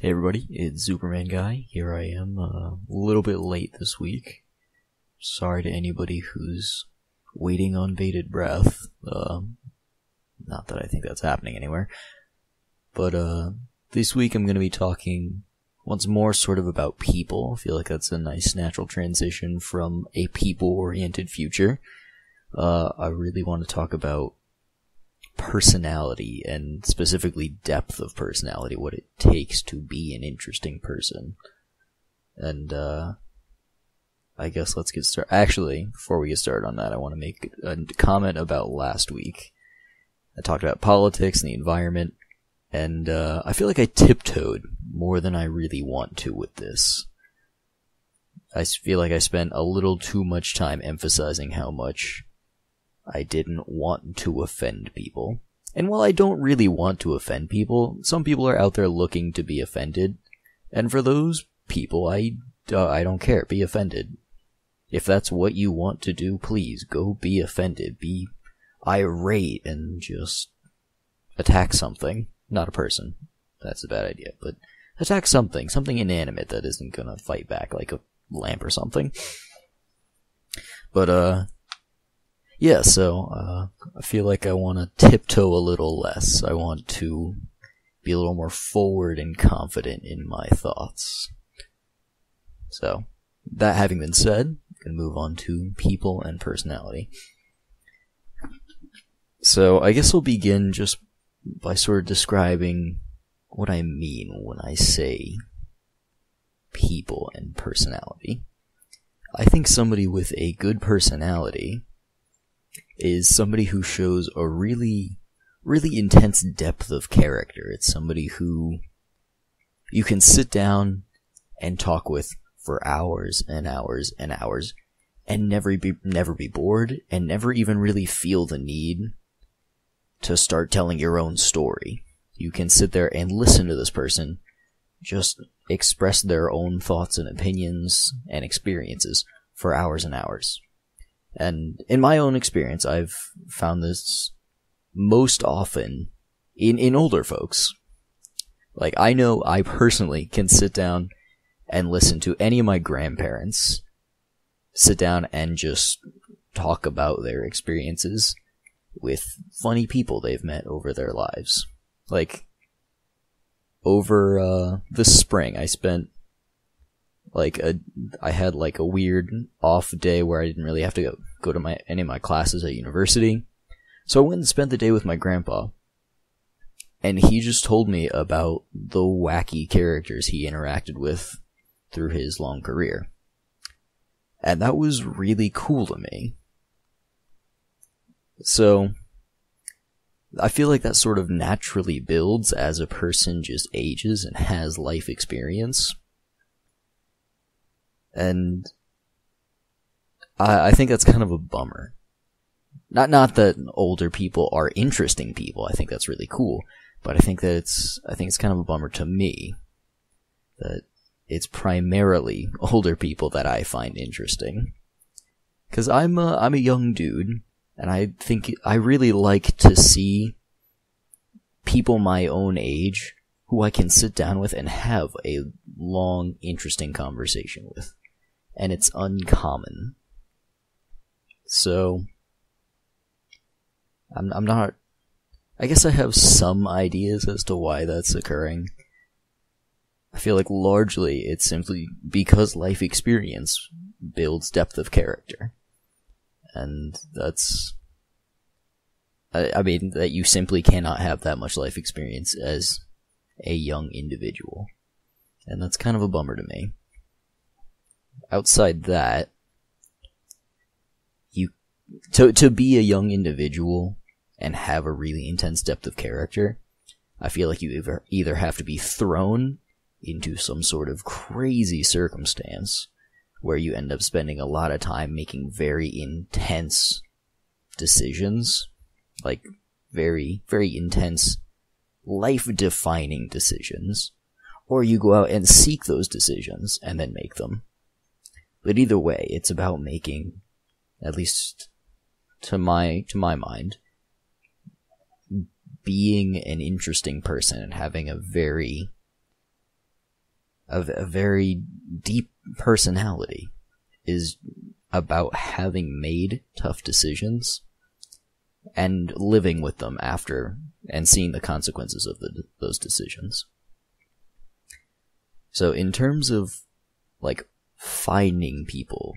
Hey everybody, it's zupermanguy. Here I am, a little bit late this week. Sorry to anybody who's waiting on bated breath. Not that I think that's happening anywhere. But this week I'm going to be talking once more sort of about people. I feel like that's a nice natural transition from a people-oriented future. I really want to talk about personality, and specifically depth of personality, what it takes to be an interesting person. And I guess let's get started. Actually, before we get started on that, I want to make a comment about last week. I talked about politics and the environment, and I feel like I tiptoed more than I really want to with this. I feel like I spent a little too much time emphasizing how much I didn't want to offend people. And while I don't really want to offend people, some people are out there looking to be offended. And for those people, I don't care. Be offended. If that's what you want to do, please go be offended. Be irate and just attack something. Not a person. That's a bad idea. But attack something. Something inanimate that isn't gonna fight back, like a lamp or something. But, yeah, so, I feel like I want to tiptoe a little less. I want to be a little more forward and confident in my thoughts. So, that having been said, I'm going to move on to people and personality. So, I guess we'll begin just by sort of describing what I mean when I say people and personality. I think somebody with a good personality is somebody who shows a really intense depth of character. It's somebody who you can sit down and talk with for hours and hours and hours and never be bored and never even really feel the need to start telling your own story. You can sit there and listen to this person just express their own thoughts and opinions and experiences for hours and hours. And in my own experience, I've found this most often in older folks. Like, I know I personally can sit down and listen to any of my grandparents sit down and just talk about their experiences with funny people they've met over their lives. Like, over this spring, I spent I had a weird off day where I didn't really have to go to any of my classes at university. So I went and spent the day with my grandpa. And he just told me about the wacky characters he interacted with through his long career. And that was really cool to me. So I feel like that sort of naturally builds as a person just ages and has life experience. And I think that's kind of a bummer. Not that older people are interesting people. I think that's really cool, but I think it's kind of a bummer to me that it's primarily older people that I find interesting. 'Cause I'm a young dude, and I think I really like to see people my own age who I can sit down with and have a long, interesting conversation with. And it's uncommon. So, I'm not... I guess I have some ideas as to why that's occurring. I feel like largely it's simply because life experience builds depth of character. And that's... I mean, that you simply cannot have that much life experience as a young individual. And that's kind of a bummer to me. Outside that, to be a young individual and have a really intense depth of character, I feel like you either have to be thrown into some sort of crazy circumstance where you end up spending a lot of time making very intense decisions, like very, very intense, life-defining decisions, or you go out and seek those decisions and then make them. But either way, it's about making, at least to my mind, being an interesting person and having a very a very deep personality is about having made tough decisions and living with them after and seeing the consequences of those decisions. So in terms of like finding people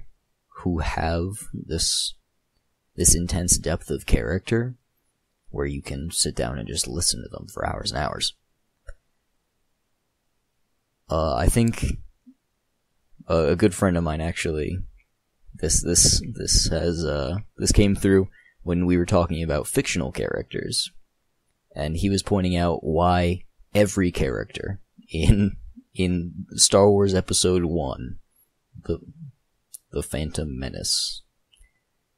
who have this intense depth of character where you can sit down and just listen to them for hours and hours, I think a good friend of mine actually, this came through when we were talking about fictional characters, and he was pointing out why every character in Star Wars Episode 1, the Phantom Menace,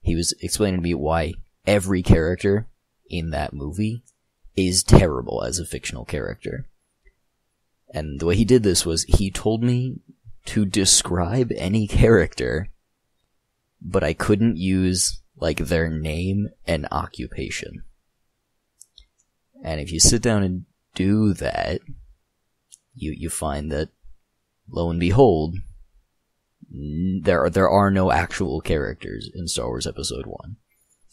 he was explaining to me why every character in that movie is terrible as a fictional character. And the way he did this was he told me to describe any character, but I couldn't use like their name and occupation. And if you sit down and do that, you find that, lo and behold, there are no actual characters in Star Wars Episode 1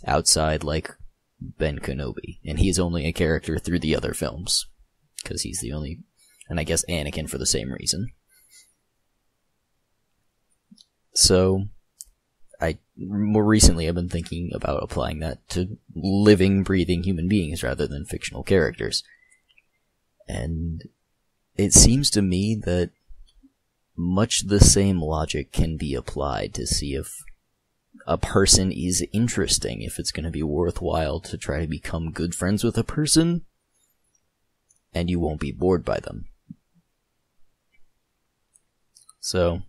outside like Ben Kenobi, and he's only a character through the other films because he's the only, and I guess Anakin for the same reason. So more recently I've been thinking about applying that to living, breathing human beings rather than fictional characters. And it seems to me that much the same logic can be applied to see if a person is interesting, if it's going to be worthwhile to try to become good friends with a person, and you won't be bored by them. So,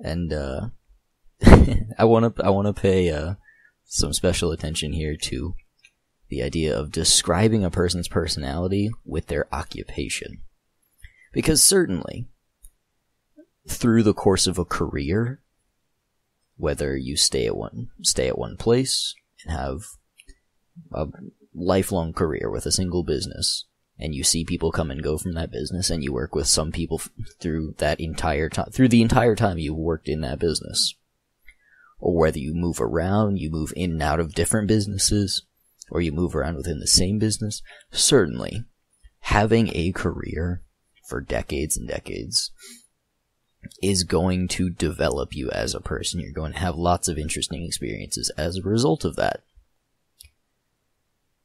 and I want to pay some special attention here to the idea of describing a person's personality with their occupation. Because certainly, through the course of a career, whether you stay at one place and have a lifelong career with a single business, and you see people come and go from that business, and you work with some people through the entire time you worked in that business, or whether you move around, you move in and out of different businesses, or you move around within the same business, certainly having a career for decades and decades is going to develop you as a person. You're going to have lots of interesting experiences as a result of that.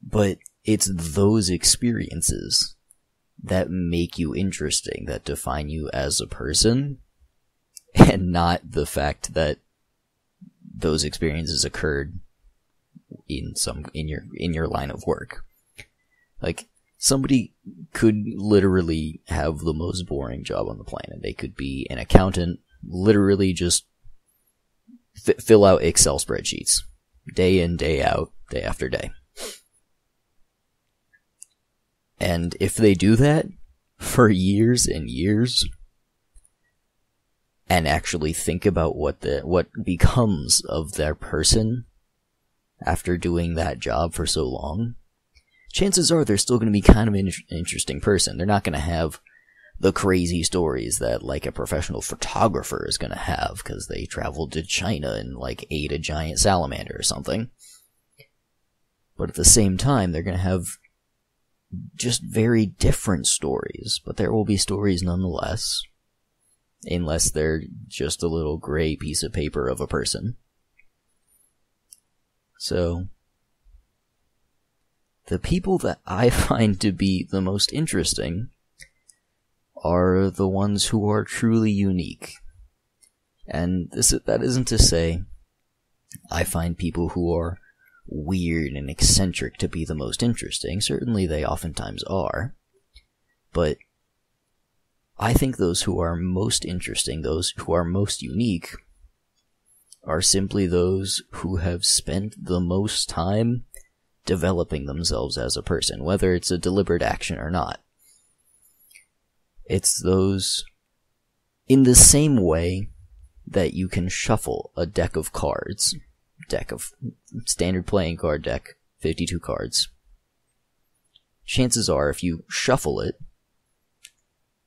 But it's those experiences that make you interesting, that define you as a person, and not the fact that those experiences occurred in your line of work. Like, somebody could literally have the most boring job on the planet. They could be an accountant, literally just fill out Excel spreadsheets, day in, day out, day after day. And if they do that for years and years, and actually think about what becomes of their person after doing that job for so long, chances are they're still going to be kind of an interesting person. They're not going to have the crazy stories that like a professional photographer is going to have because they traveled to China and like ate a giant salamander or something. But at the same time, they're going to have just very different stories, but there will be stories nonetheless, unless they're just a little gray piece of paper of a person. So, the people that I find to be the most interesting are the ones who are truly unique. And that isn't to say I find people who are weird and eccentric to be the most interesting. Certainly they oftentimes are. But I think those who are most interesting, those who are most unique, are simply those who have spent the most time developing themselves as a person, whether it's a deliberate action or not. It's those, in the same way that you can shuffle a deck of cards, standard playing card deck, 52 cards. Chances are, if you shuffle it,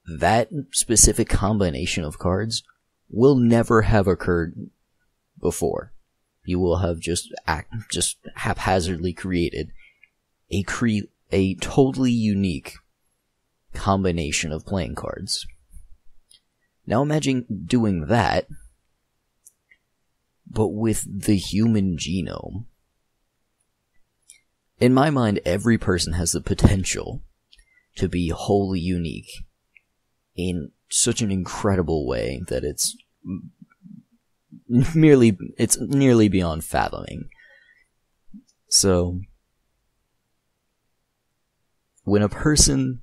that specific combination of cards will never have occurred before. You will have just haphazardly created a totally unique combination of playing cards. Now imagine doing that, but with the human genome. In my mind, every person has the potential to be wholly unique in such an incredible way that it's nearly beyond fathoming. So, when a person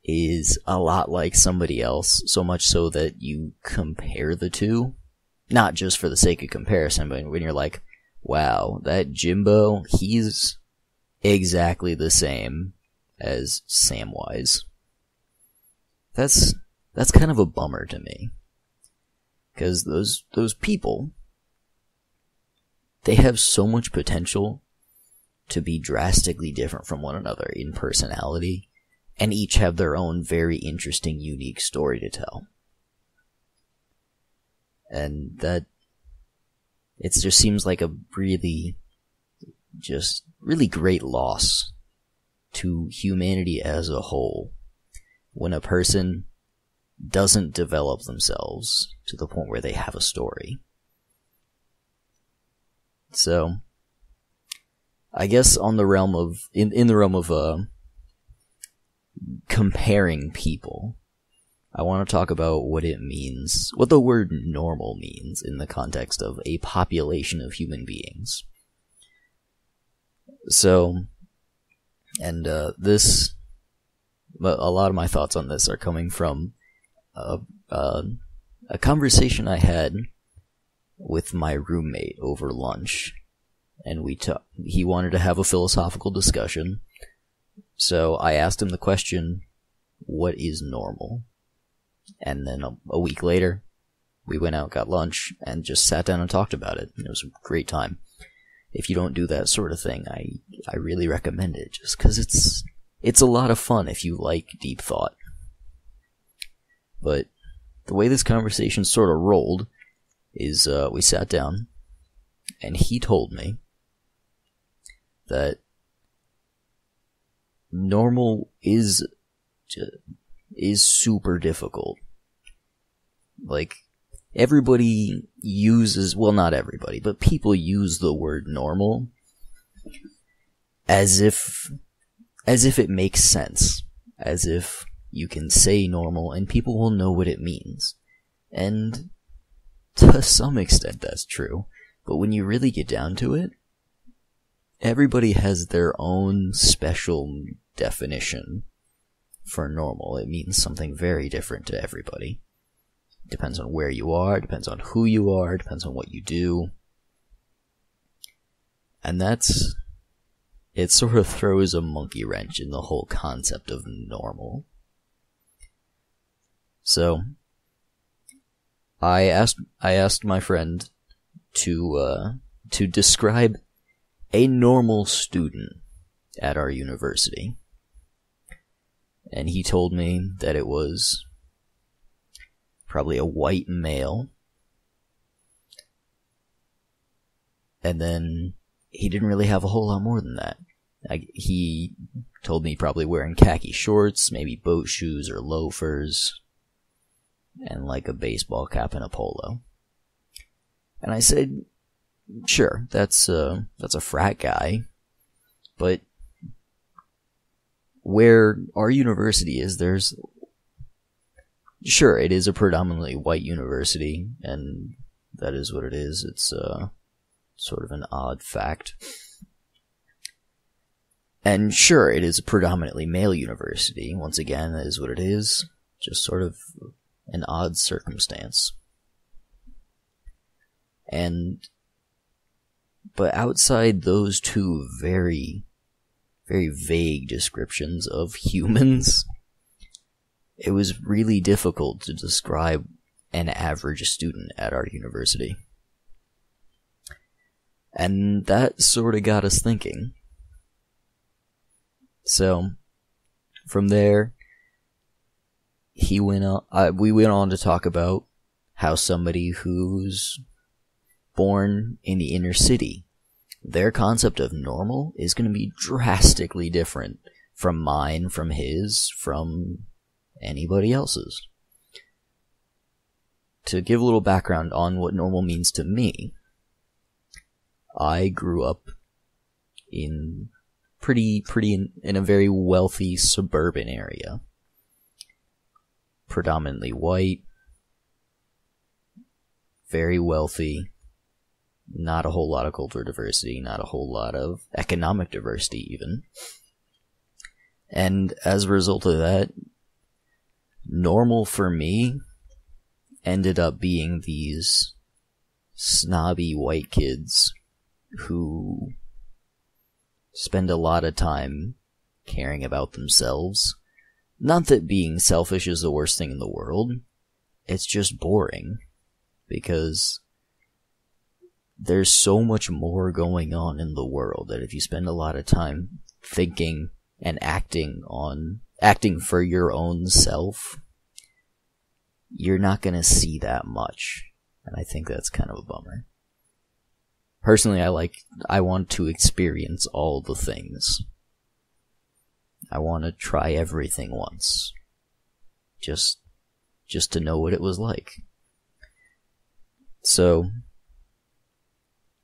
is a lot like somebody else, so much so that you compare the two, not just for the sake of comparison, but when you're like, wow, that Jimbo, he's exactly the same as Samwise. That's kind of a bummer to me. Because those people, they have so much potential to be drastically different from one another in personality, and each have their own very interesting, unique story to tell. And that, it just seems like a really great loss to humanity as a whole when a person doesn't develop themselves to the point where they have a story. So, I guess in the realm of comparing people, I want to talk about what it means, what the word normal means in the context of a population of human beings. So, and a lot of my thoughts on this are coming from a conversation I had with my roommate over lunch, and he wanted to have a philosophical discussion, so I asked him the question, what is normal? And then a week later, we went out, got lunch, and just sat down and talked about it. It was a great time. If you don't do that sort of thing, I really recommend it, just because it's a lot of fun if you like deep thought. But the way this conversation sort of rolled is we sat down, and he told me that normal is super difficult. Like, everybody uses, well, not everybody, but people use the word normal as if it makes sense, as if you can say normal and people will know what it means. And to some extent that's true, but when you really get down to it, everybody has their own special definition for normal. It means something very different to everybody. Depends on where you are, depends on who you are, depends on what you do. And it sort of throws a monkey wrench in the whole concept of normal. So, I asked my friend to describe a normal student at our university. And he told me that it was probably a white male. And then he didn't really have a whole lot more than that. He told me probably wearing khaki shorts, maybe boat shoes or loafers, and like a baseball cap and a polo. And I said, sure, that's a frat guy, but where our university is, sure, it is a predominantly white university, and that is what it is. It's sort of an odd fact. And sure, it is a predominantly male university. Once again, that is what it is. Just sort of an odd circumstance. But outside those two very, very vague descriptions of humans, it was really difficult to describe an average student at our university. And that sort of got us thinking. So, from there, we went on to talk about how somebody who's born in the inner city, their concept of normal is going to be drastically different from mine, from his, from anybody else's. To give a little background on what normal means to me, I grew up in in a very wealthy suburban area. Predominantly white, very wealthy, not a whole lot of cultural diversity, not a whole lot of economic diversity even. And as a result of that, normal for me ended up being these snobby white kids who spend a lot of time caring about themselves. Not that being selfish is the worst thing in the world, it's just boring, because there's so much more going on in the world that if you spend a lot of time thinking and acting for your own self, you're not going to see that much. And I think that's kind of a bummer. Personally, I want to experience all the things. I want to try everything once. Just to know what it was like. So,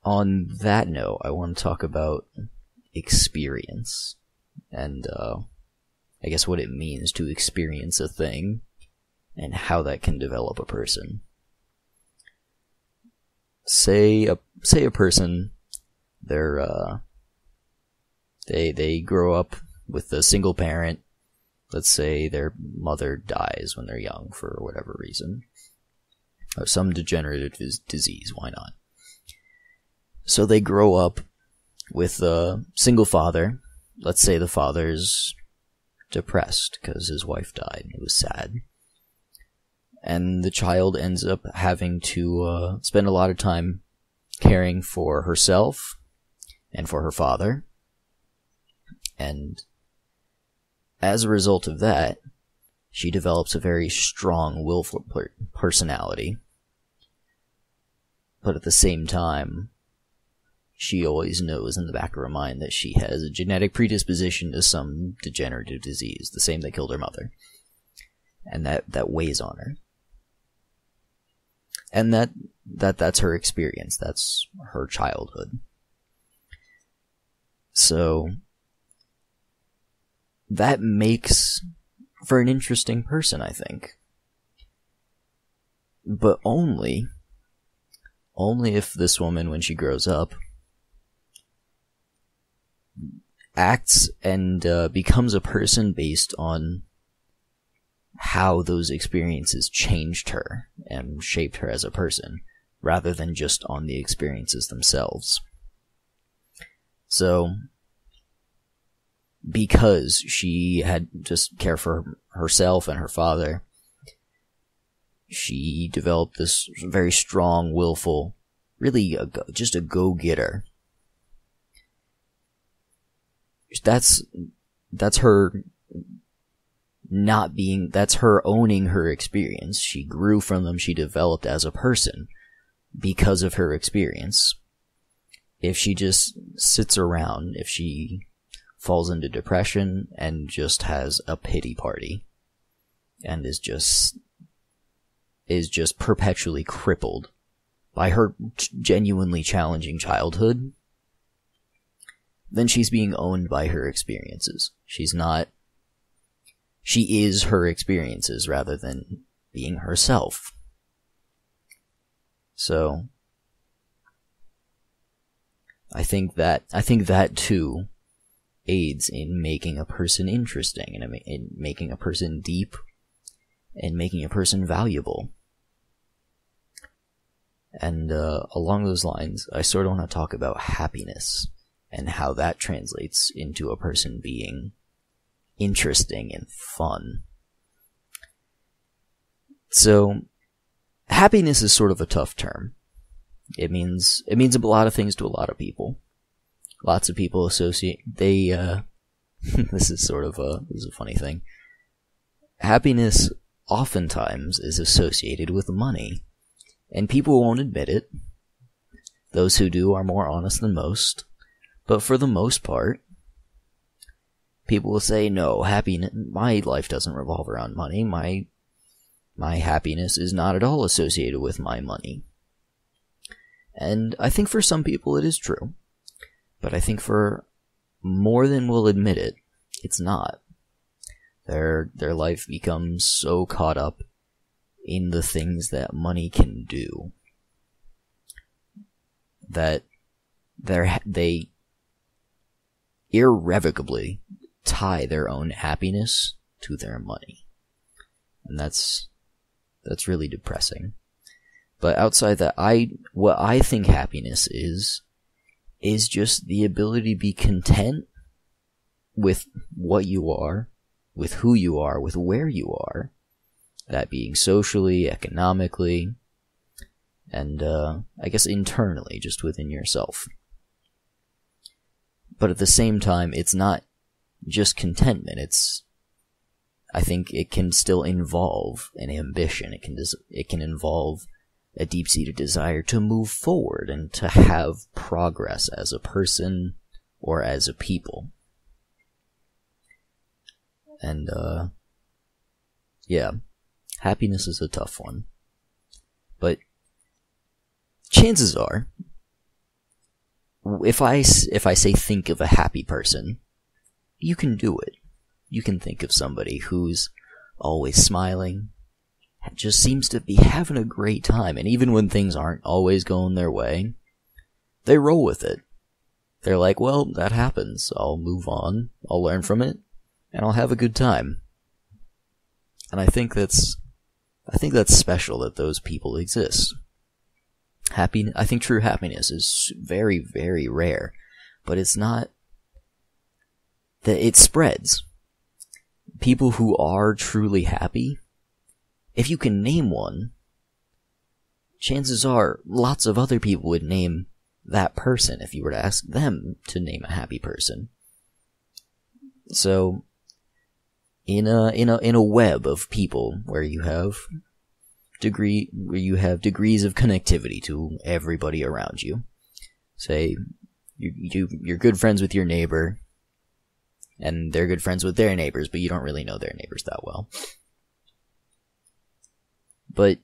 on that note, I want to talk about experience. And, I guess what it means to experience a thing, and how that can develop a person. Say a person, they grow up with a single parent. Let's say their mother dies when they're young for whatever reason. Or some degenerative disease, why not? So they grow up with a single father. Let's say the father's depressed because his wife died and it was sad. And the child ends up having to spend a lot of time caring for herself and for her father. And as a result of that, she develops a very strong, willful personality. But at the same time, she always knows in the back of her mind that she has a genetic predisposition to some degenerative disease, the same that killed her mother. And that weighs on her. And that's her experience. That's her childhood. So, that makes for an interesting person, I think. But only if this woman, when she grows up, acts and becomes a person based on how those experiences changed her and shaped her as a person, rather than just on the experiences themselves. So, because she had just care for herself and her father, she developed this very strong, willful, really just a go-getter. That's her that's her owning her experience. She grew from them, she developed as a person because of her experience. If she just sits around, if she falls into depression and just has a pity party and is just perpetually crippled by her genuinely challenging childhood, then she's being owned by her experiences. She is her experiences rather than being herself. So, I think that too aids in making a person interesting, and in making a person deep, and making a person valuable. And along those lines, I sort of want to talk about happiness, and how that translates into a person being interesting and fun. So, happiness is sort of a tough term. It means a lot of things to a lot of people. Lots of people associate, this is a funny thing. Happiness, oftentimes is associated with money. And people won't admit it. Those who do are more honest than most. But for the most part, people will say, no, happiness, my life doesn't revolve around money. My happiness is not at all associated with my money. And I think for some people it is true. But I think for more than will admit it, it's not. Their life becomes so caught up in the things that money can do that they irrevocably tie their own happiness to their money. And that's really depressing. But outside that, what I think happiness is just the ability to be content with what you are, with who you are, with where you are, that being socially, economically, and I guess internally, just within yourself. But at the same time, it's not just contentment. I think it can still involve an ambition. It can involve a deep-seated desire to move forward and to have progress as a person or as a people. And, yeah, happiness is a tough one. But chances are, if I say think of a happy person, you can do it. You can think of somebody who's always smiling, just seems to be having a great time, and even when things aren't always going their way, they roll with it. They're like, well, that happens. I'll move on, I'll learn from it, and I'll have a good time. And I think that's special that those people exist. I think true happiness is very, very rare, but it's not that it spreads. People who are truly happy, if you can name one, chances are lots of other people would name that person if you were to ask them to name a happy person. So, in a web of people where you have degrees of connectivity to everybody around you, say you're good friends with your neighbor, and they're good friends with their neighbors, but you don't really know their neighbors that well. But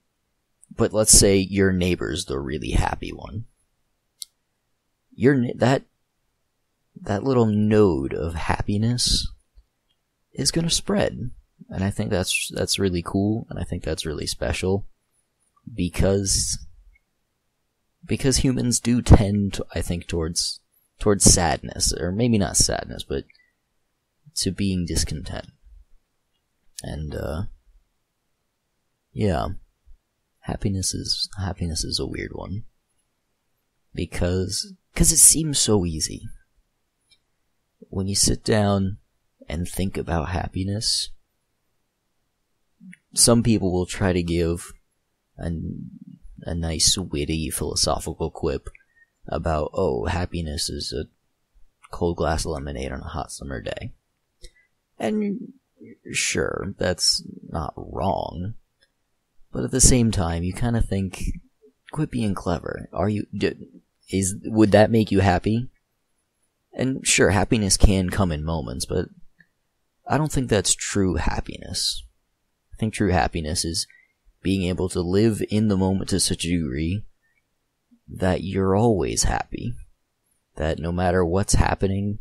let's say your neighbor's the really happy one. That little node of happiness is gonna spread. And I think that's really cool, and I think that's really special. Because humans do tend to, I think, towards sadness, or maybe not sadness, but to being discontent. And yeah, happiness is a weird one, because it seems so easy. When you sit down and think about happiness, some people will try to give a nice, witty, philosophical quip about, oh, happiness is a cold glass of lemonade on a hot summer day. And sure, that's not wrong, but at the same time, you kind of think, quit being clever. Would that make you happy? And sure, happiness can come in moments, but I don't think that's true happiness. I think true happiness is being able to live in the moment to such a degree that you're always happy. That no matter what's happening,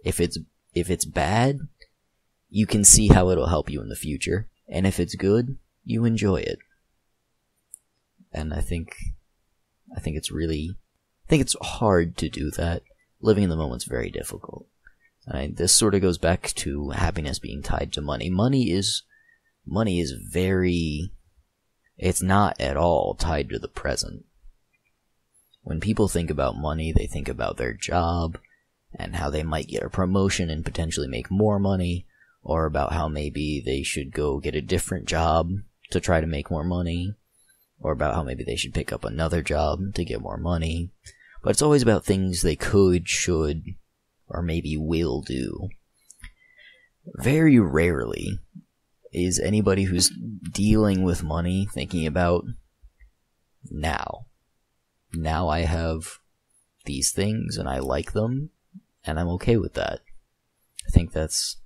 if it's bad, you can see how it'll help you in the future. And if it's good, you enjoy it. And I think it's hard to do that. Living in the moment's very difficult. This sort of goes back to happiness being tied to money. Money is it's not at all tied to the present. When people think about money, they think about their job, and how they might get a promotion and potentially make more money, or about how maybe they should go get a different job to try to make more money, or about how maybe they should pick up another job to get more money. But it's always about things they could, should, or maybe will do. Very rarely is anybody who's dealing with money, thinking about now. Now I have these things and I like them and I'm okay with that. I think that's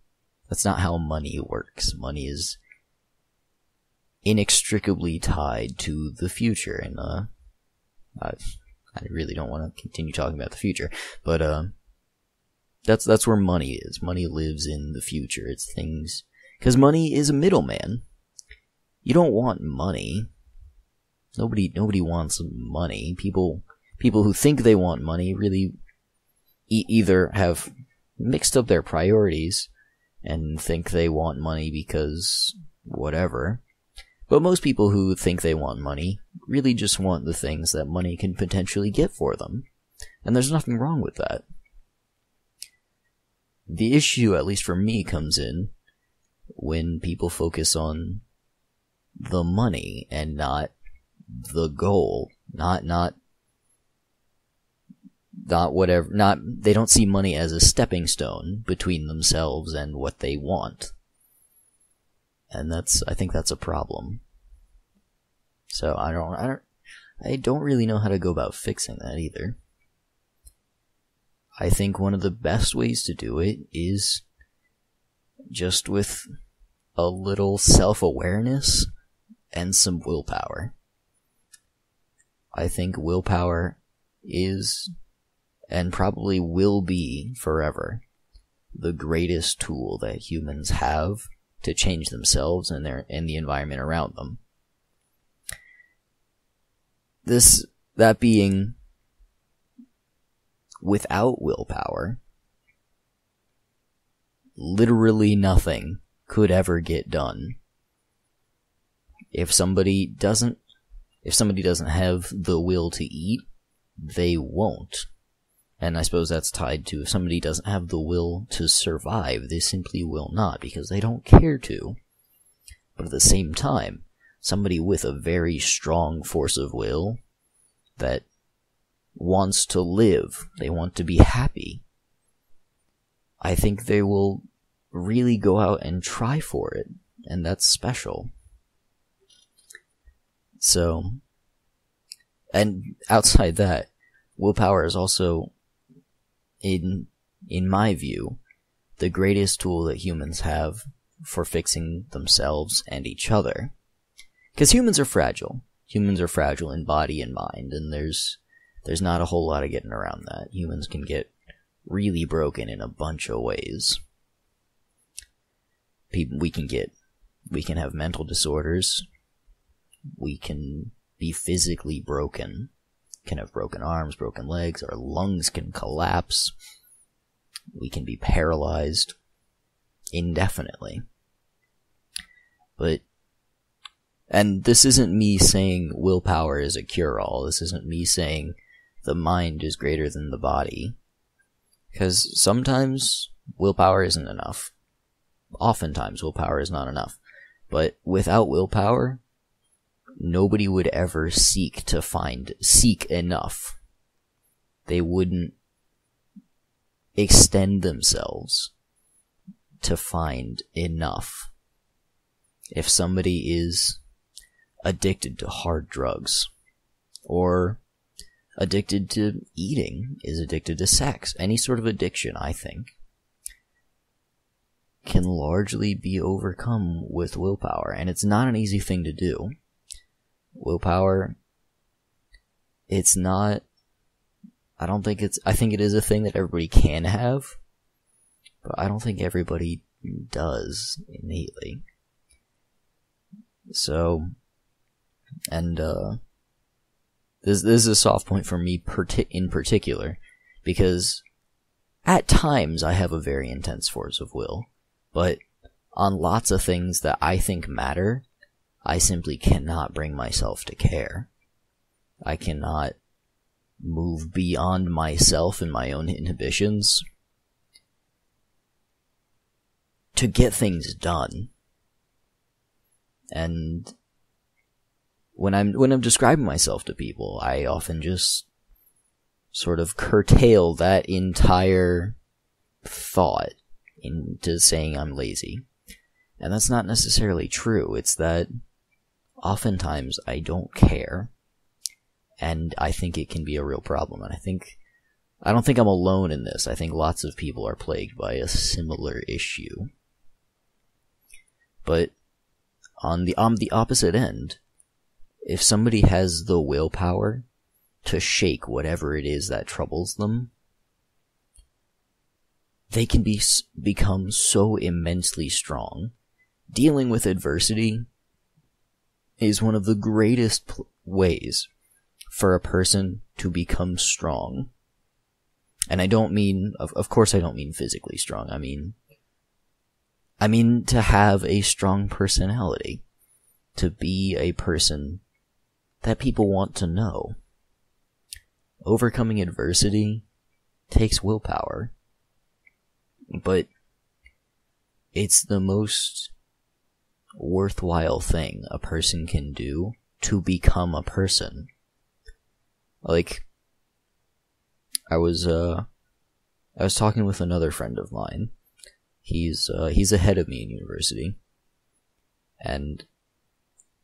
not how money works. Money is inextricably tied to the future, and I really don't want to continue talking about the future, but that's where money is. Money lives in the future. It's things, because money is a middleman. You don't want money. Nobody wants money. People who think they want money really either have mixed up their priorities and think they want money because whatever. But most people who think they want money really just want the things that money can potentially get for them. And there's nothing wrong with that. The issue, at least for me, comes in when people focus on the money and not the goal. Not whatever, they don't see money as a stepping stone between themselves and what they want. And I think that's a problem. So I don't really know how to go about fixing that either. I think one of the best ways to do it is just with a little self-awareness and some willpower. I think willpower is, and probably will be forever, the greatest tool that humans have to change themselves and the environment around them. That being, without willpower, literally nothing could ever get done. If somebody doesn't have the will to eat, they won't. And I suppose that's tied to, if somebody doesn't have the will to survive, they simply will not, because they don't care to. But at the same time, somebody with a very strong force of will that wants to live, they want to be happy, I think they will really go out and try for it, and that's special. So, and outside that, willpower is also, in my view, the greatest tool that humans have for fixing themselves and each other. Because humans are fragile. Humans are fragile in body and mind, and there's not a whole lot of getting around that. Humans can get really broken in a bunch of ways. We can have mental disorders. We can be physically broken. Can have broken arms, broken legs, our lungs can collapse. We can be paralyzed indefinitely. And this isn't me saying willpower is a cure-all. This isn't me saying the mind is greater than the body. Because sometimes willpower isn't enough. Oftentimes willpower is not enough. But without willpower, nobody would ever seek enough. They wouldn't extend themselves to find enough. If somebody is addicted to hard drugs, or addicted to eating, is addicted to sex, any sort of addiction, I think, can largely be overcome with willpower. And it's not an easy thing to do. Willpower, it's not, I think it is a thing that everybody can have, but I don't think everybody does innately. So, and this is a soft point for me in particular, because at times I have a very intense force of will, but on lots of things that I think matter, I simply cannot bring myself to care. I cannot move beyond myself and my own inhibitions to get things done. And when I'm describing myself to people, I often just sort of curtail that entire thought into saying I'm lazy. And that's not necessarily true. It's that oftentimes I don't care, and I think it can be a real problem, and I don't think I'm alone in this. I think lots of people are plagued by a similar issue. But on the opposite end, if somebody has the willpower to shake whatever it is that troubles them, they can become so immensely strong. Dealing with adversity is one of the greatest ways for a person to become strong. And I don't mean, of course I don't mean physically strong. I mean to have a strong personality. To be a person that people want to know. Overcoming adversity takes willpower. But it's the most worthwhile thing a person can do to become a person. Like, I was talking with another friend of mine. He's ahead of me in university. And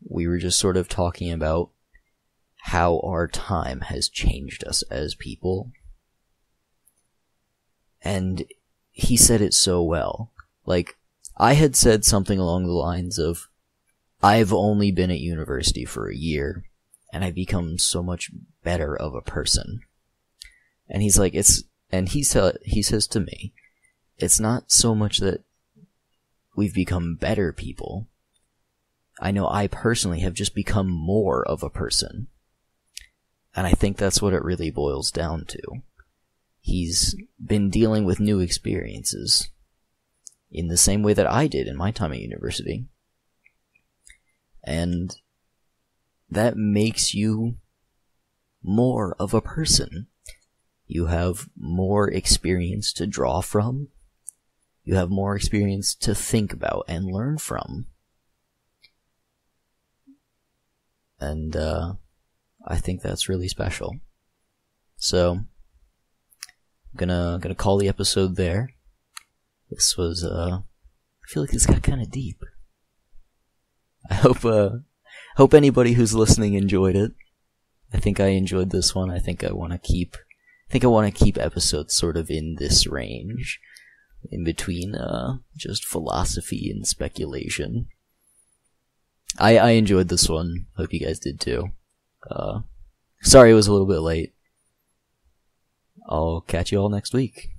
we were just sort of talking about how our time has changed us as people. And he said it so well. Like, I had said something along the lines of, I've only been at university for a year, and I've become so much better of a person. And he's like, he says to me, it's not so much that we've become better people. I know I personally have just become more of a person. And I think that's what it really boils down to. He's been dealing with new experiences in the same way that I did in my time at university. And that makes you more of a person. You have more experience to draw from. You have more experience to think about and learn from. And I think that's really special. So, I'm gonna call the episode there. This was, I feel like this got kind of deep. I hope anybody who's listening enjoyed it. I think I enjoyed this one. I think I want to keep episodes sort of in this range, in between just philosophy and speculation. I enjoyed this one. Hope you guys did too. Sorry it was a little bit late. I'll catch you all next week.